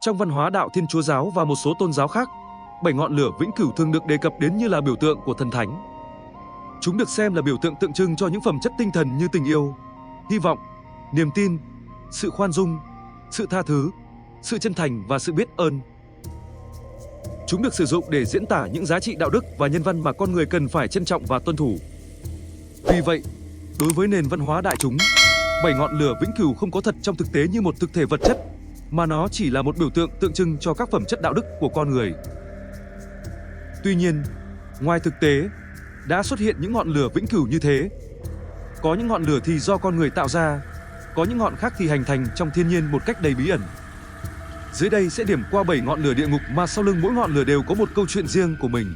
Trong văn hóa đạo Thiên Chúa giáo và một số tôn giáo khác, 7 ngọn lửa vĩnh cửu thường được đề cập đến như là biểu tượng của thần thánh. Chúng được xem là biểu tượng tượng trưng cho những phẩm chất tinh thần như tình yêu, hy vọng, niềm tin, sự khoan dung, sự tha thứ, sự chân thành và sự biết ơn. Chúng được sử dụng để diễn tả những giá trị đạo đức và nhân văn mà con người cần phải trân trọng và tuân thủ. Vì vậy, đối với nền văn hóa đại chúng, 7 ngọn lửa vĩnh cửu không có thật trong thực tế như một thực thể vật chất, mà nó chỉ là một biểu tượng tượng trưng cho các phẩm chất đạo đức của con người. Tuy nhiên, ngoài thực tế, đã xuất hiện những ngọn lửa vĩnh cửu như thế. Có những ngọn lửa thì do con người tạo ra, có những ngọn khác thì hành thành trong thiên nhiên một cách đầy bí ẩn. Dưới đây sẽ điểm qua 7 ngọn lửa địa ngục mà sau lưng mỗi ngọn lửa đều có một câu chuyện riêng của mình.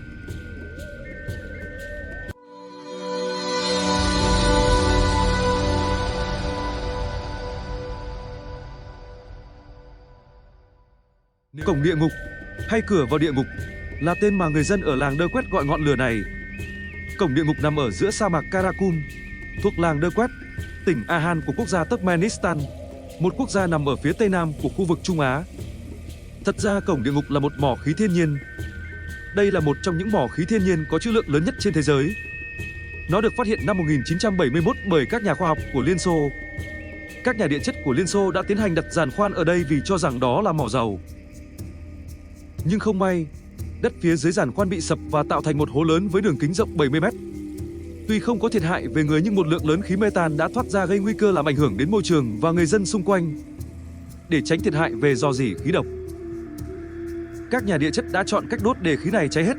Cổng địa ngục hay cửa vào địa ngục là tên mà người dân ở làng Đơ Quét gọi ngọn lửa này. Cổng địa ngục nằm ở giữa sa mạc Karakum, thuộc làng Đơ Quét, tỉnh Ahan của quốc gia Turkmenistan, một quốc gia nằm ở phía tây nam của khu vực Trung Á. Thật ra cổng địa ngục là một mỏ khí thiên nhiên. Đây là một trong những mỏ khí thiên nhiên có trữ lượng lớn nhất trên thế giới. Nó được phát hiện năm 1971 bởi các nhà khoa học của Liên Xô. Các nhà địa chất của Liên Xô đã tiến hành đặt giàn khoan ở đây vì cho rằng đó là mỏ dầu. Nhưng không may, đất phía dưới giàn khoan bị sập và tạo thành một hố lớn với đường kính rộng 70 mét. Tuy không có thiệt hại về người nhưng một lượng lớn khí metan đã thoát ra gây nguy cơ làm ảnh hưởng đến môi trường và người dân xung quanh. Để tránh thiệt hại về rò rỉ khí độc, các nhà địa chất đã chọn cách đốt để khí này cháy hết.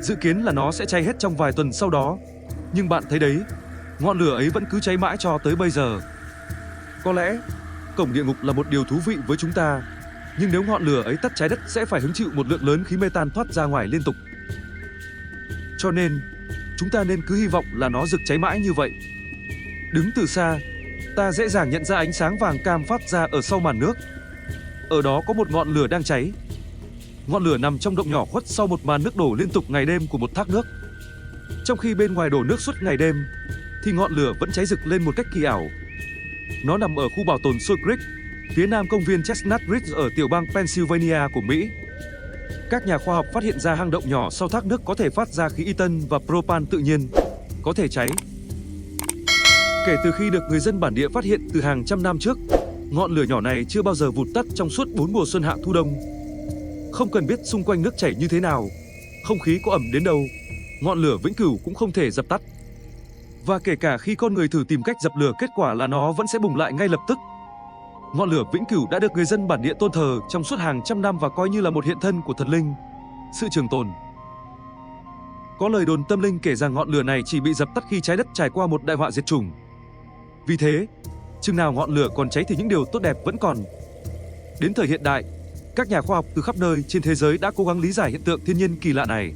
Dự kiến là nó sẽ cháy hết trong vài tuần sau đó. Nhưng bạn thấy đấy, ngọn lửa ấy vẫn cứ cháy mãi cho tới bây giờ. Có lẽ, cổng địa ngục là một điều thú vị với chúng ta. Nhưng nếu ngọn lửa ấy tắt, trái đất sẽ phải hứng chịu một lượng lớn khí metan thoát ra ngoài liên tục. Cho nên, chúng ta nên cứ hy vọng là nó rực cháy mãi như vậy. Đứng từ xa, ta dễ dàng nhận ra ánh sáng vàng cam phát ra ở sau màn nước. Ở đó có một ngọn lửa đang cháy. Ngọn lửa nằm trong động nhỏ khuất sau một màn nước đổ liên tục ngày đêm của một thác nước. Trong khi bên ngoài đổ nước suốt ngày đêm, thì ngọn lửa vẫn cháy rực lên một cách kỳ ảo. Nó nằm ở khu bảo tồn Soul Creek, phía nam công viên Chestnut Ridge ở tiểu bang Pennsylvania của Mỹ. Các nhà khoa học phát hiện ra hang động nhỏ sau thác nước có thể phát ra khí ethane và propan tự nhiên, có thể cháy. Kể từ khi được người dân bản địa phát hiện từ hàng trăm năm trước, ngọn lửa nhỏ này chưa bao giờ vụt tắt trong suốt 4 mùa xuân hạ thu đông. Không cần biết xung quanh nước chảy như thế nào, không khí có ẩm đến đâu, ngọn lửa vĩnh cửu cũng không thể dập tắt. Và kể cả khi con người thử tìm cách dập lửa, kết quả là nó vẫn sẽ bùng lại ngay lập tức. Ngọn lửa vĩnh cửu đã được người dân bản địa tôn thờ trong suốt hàng trăm năm và coi như là một hiện thân của thần linh, sự trường tồn. Có lời đồn tâm linh kể rằng ngọn lửa này chỉ bị dập tắt khi trái đất trải qua một đại họa diệt chủng. Vì thế, chừng nào ngọn lửa còn cháy thì những điều tốt đẹp vẫn còn. Đến thời hiện đại, các nhà khoa học từ khắp nơi trên thế giới đã cố gắng lý giải hiện tượng thiên nhiên kỳ lạ này.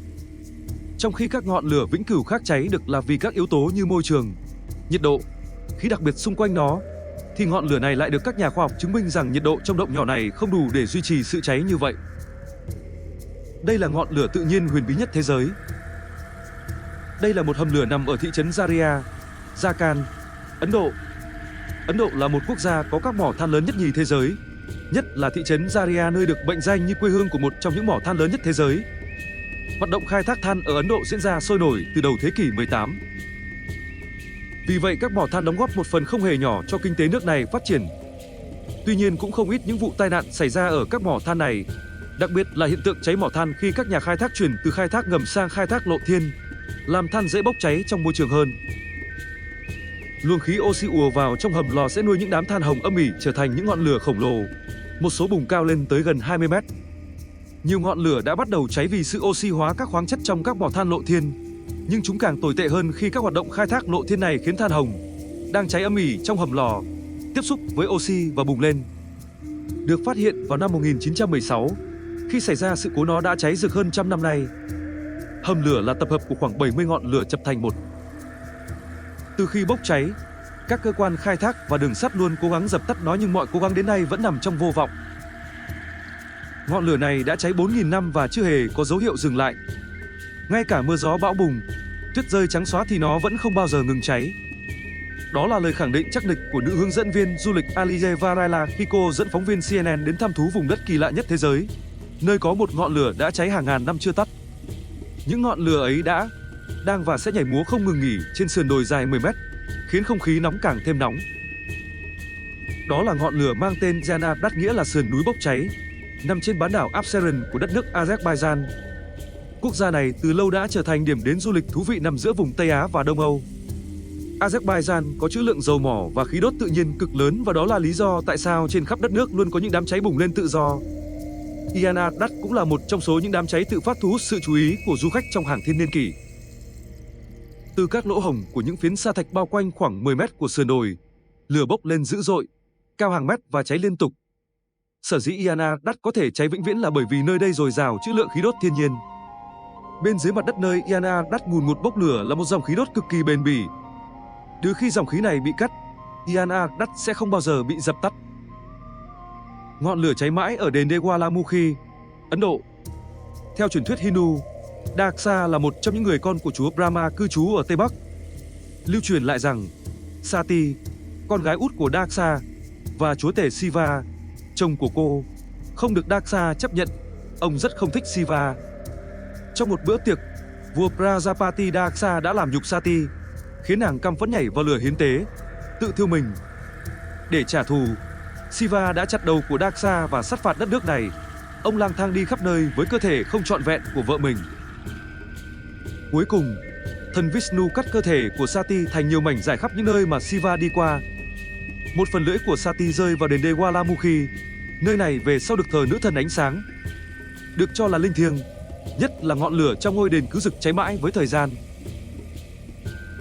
Trong khi các ngọn lửa vĩnh cửu khác cháy được là vì các yếu tố như môi trường, nhiệt độ, khí đặc biệt xung quanh nó, thì ngọn lửa này lại được các nhà khoa học chứng minh rằng nhiệt độ trong động nhỏ này không đủ để duy trì sự cháy như vậy. Đây là ngọn lửa tự nhiên huyền bí nhất thế giới. Đây là một hầm lửa nằm ở thị trấn Zaria, Jharkhand, Ấn Độ. Ấn Độ là một quốc gia có các mỏ than lớn nhất nhì thế giới, nhất là thị trấn Zaria nơi được mệnh danh như quê hương của một trong những mỏ than lớn nhất thế giới. Hoạt động khai thác than ở Ấn Độ diễn ra sôi nổi từ đầu thế kỷ 18. Vì vậy các mỏ than đóng góp một phần không hề nhỏ cho kinh tế nước này phát triển. Tuy nhiên cũng không ít những vụ tai nạn xảy ra ở các mỏ than này, đặc biệt là hiện tượng cháy mỏ than khi các nhà khai thác chuyển từ khai thác ngầm sang khai thác lộ thiên, làm than dễ bốc cháy trong môi trường hơn. Luồng khí oxy ùa vào trong hầm lò sẽ nuôi những đám than hồng âm ỉ trở thành những ngọn lửa khổng lồ, một số bùng cao lên tới gần 20 mét. Nhiều ngọn lửa đã bắt đầu cháy vì sự oxy hóa các khoáng chất trong các mỏ than lộ thiên, nhưng chúng càng tồi tệ hơn khi các hoạt động khai thác lộ thiên này khiến than hồng đang cháy âm ỉ trong hầm lò tiếp xúc với oxy và bùng lên. Được phát hiện vào năm 1916, khi xảy ra sự cố nó đã cháy rực hơn trăm năm nay. Hầm lửa là tập hợp của khoảng 70 ngọn lửa chập thành một. Từ khi bốc cháy, các cơ quan khai thác và đường sắt luôn cố gắng dập tắt nó nhưng mọi cố gắng đến nay vẫn nằm trong vô vọng. Ngọn lửa này đã cháy 4.000 năm và chưa hề có dấu hiệu dừng lại. Ngay cả mưa gió bão bùng, tuyết rơi trắng xóa thì nó vẫn không bao giờ ngừng cháy. Đó là lời khẳng định chắc nịch của nữ hướng dẫn viên du lịch Alize Varela khi cô dẫn phóng viên CNN đến thăm thú vùng đất kỳ lạ nhất thế giới, nơi có một ngọn lửa đã cháy hàng ngàn năm chưa tắt. Những ngọn lửa ấy đã, đang và sẽ nhảy múa không ngừng nghỉ trên sườn đồi dài 10 mét, khiến không khí nóng càng thêm nóng. Đó là ngọn lửa mang tên Janadat, nghĩa là sườn núi bốc cháy, nằm trên bán đảo Absheron của đất nước Azerbaijan. Quốc gia này từ lâu đã trở thành điểm đến du lịch thú vị nằm giữa vùng Tây Á và Đông Âu. Azerbaijan có trữ lượng dầu mỏ và khí đốt tự nhiên cực lớn, và đó là lý do tại sao trên khắp đất nước luôn có những đám cháy bùng lên tự do. Janadat cũng là một trong số những đám cháy tự phát thu hút sự chú ý của du khách trong hàng thiên niên kỷ. Từ các lỗ hổng của những phiến sa thạch bao quanh khoảng 10 mét của sườn đồi, lửa bốc lên dữ dội, cao hàng mét và cháy liên tục. Sở dĩ Janadat có thể cháy vĩnh viễn là bởi vì nơi đây dồi dào trữ lượng khí đốt thiên nhiên. Bên dưới mặt đất nơi Janadat ngùn ngụt bốc lửa là một dòng khí đốt cực kỳ bền bỉ. Từ khi dòng khí này bị cắt, Janadat sẽ không bao giờ bị dập tắt. Ngọn lửa cháy mãi ở đền Dewalamukhi, Ấn Độ. Theo truyền thuyết Hindu, Daksa là một trong những người con của chúa Brahma cư trú ở Tây Bắc. Lưu truyền lại rằng Sati, con gái út của Daksa, và chúa tể Shiva, chồng của cô, không được Daksa chấp nhận. Ông rất không thích Shiva. Trong một bữa tiệc, vua Prajapati Daksa đã làm nhục Sati, khiến nàng căm phẫn nhảy vào lửa hiến tế, tự thiêu mình. Để trả thù, Shiva đã chặt đầu của Daksa và sát phạt đất nước này. Ông lang thang đi khắp nơi với cơ thể không trọn vẹn của vợ mình. Cuối cùng, thần Vishnu cắt cơ thể của Sati thành nhiều mảnh rải khắp những nơi mà Shiva đi qua. Một phần lưỡi của Sati rơi vào đền Dewalamukhi, nơi này về sau được thờ nữ thần ánh sáng, được cho là linh thiêng, nhất là ngọn lửa trong ngôi đền cứ rực cháy mãi với thời gian.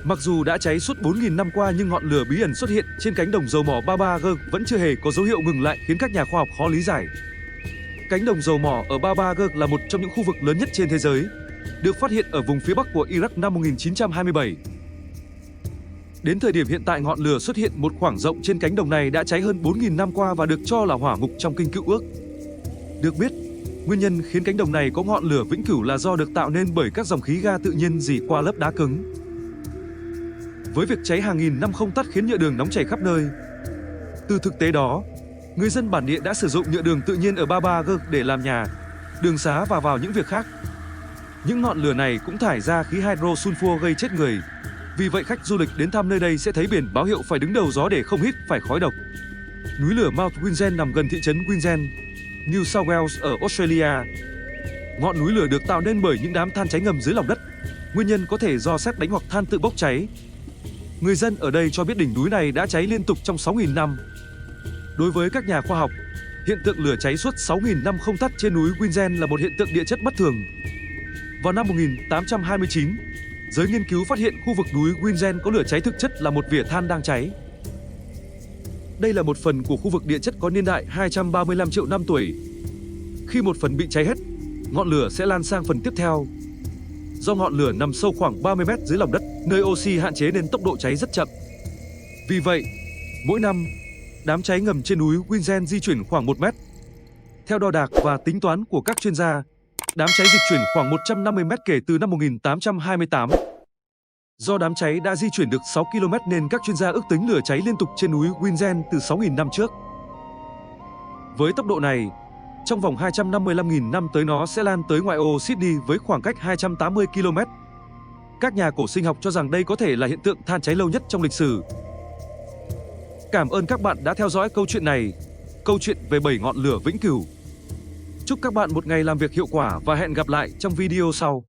Mặc dù đã cháy suốt 4.000 năm qua, nhưng ngọn lửa bí ẩn xuất hiện trên cánh đồng dầu mỏ Baba Gurg vẫn chưa hề có dấu hiệu ngừng lại, khiến các nhà khoa học khó lý giải. Cánh đồng dầu mỏ ở Baba Gurg là một trong những khu vực lớn nhất trên thế giới, được phát hiện ở vùng phía bắc của Iraq năm 1927. Đến thời điểm hiện tại, ngọn lửa xuất hiện một khoảng rộng trên cánh đồng này đã cháy hơn 4.000 năm qua và được cho là hỏa ngục trong Kinh Cựu Ước. Được biết, nguyên nhân khiến cánh đồng này có ngọn lửa vĩnh cửu là do được tạo nên bởi các dòng khí ga tự nhiên rỉ qua lớp đá cứng. Với việc cháy hàng nghìn năm không tắt khiến nhựa đường nóng chảy khắp nơi. Từ thực tế đó, người dân bản địa đã sử dụng nhựa đường tự nhiên ở Baba Gurg để làm nhà, đường xá và vào những việc khác. Những ngọn lửa này cũng thải ra khí hydrosulfur gây chết người. Vì vậy khách du lịch đến thăm nơi đây sẽ thấy biển báo hiệu phải đứng đầu gió để không hít phải khói độc. Núi lửa Mount Gwygen nằm gần thị trấn Gwygen, New South Wales ở Australia. Ngọn núi lửa được tạo nên bởi những đám than cháy ngầm dưới lòng đất. Nguyên nhân có thể do sét đánh hoặc than tự bốc cháy. Người dân ở đây cho biết đỉnh núi này đã cháy liên tục trong 6.000 năm. Đối với các nhà khoa học, hiện tượng lửa cháy suốt 6.000 năm không tắt trên núi Gwygen là một hiện tượng địa chất bất thường. Vào năm 1829, giới nghiên cứu phát hiện khu vực núi Gwygen có lửa cháy, thực chất là một vỉa than đang cháy. Đây là một phần của khu vực địa chất có niên đại 235 triệu năm tuổi. Khi một phần bị cháy hết, ngọn lửa sẽ lan sang phần tiếp theo. Do ngọn lửa nằm sâu khoảng 30 mét dưới lòng đất, nơi oxy hạn chế nên tốc độ cháy rất chậm. Vì vậy, mỗi năm, đám cháy ngầm trên núi Gwygen di chuyển khoảng 1 mét. Theo đo đạc và tính toán của các chuyên gia, đám cháy dịch chuyển khoảng 150 mét kể từ năm 1828. Do đám cháy đã di chuyển được 6 km nên các chuyên gia ước tính lửa cháy liên tục trên núi Gwygen từ 6.000 năm trước. Với tốc độ này, trong vòng 255.000 năm tới nó sẽ lan tới ngoại ô Sydney với khoảng cách 280 km. Các nhà cổ sinh học cho rằng đây có thể là hiện tượng than cháy lâu nhất trong lịch sử. Cảm ơn các bạn đã theo dõi câu chuyện này, câu chuyện về 7 ngọn lửa vĩnh cửu. Chúc các bạn một ngày làm việc hiệu quả và hẹn gặp lại trong video sau.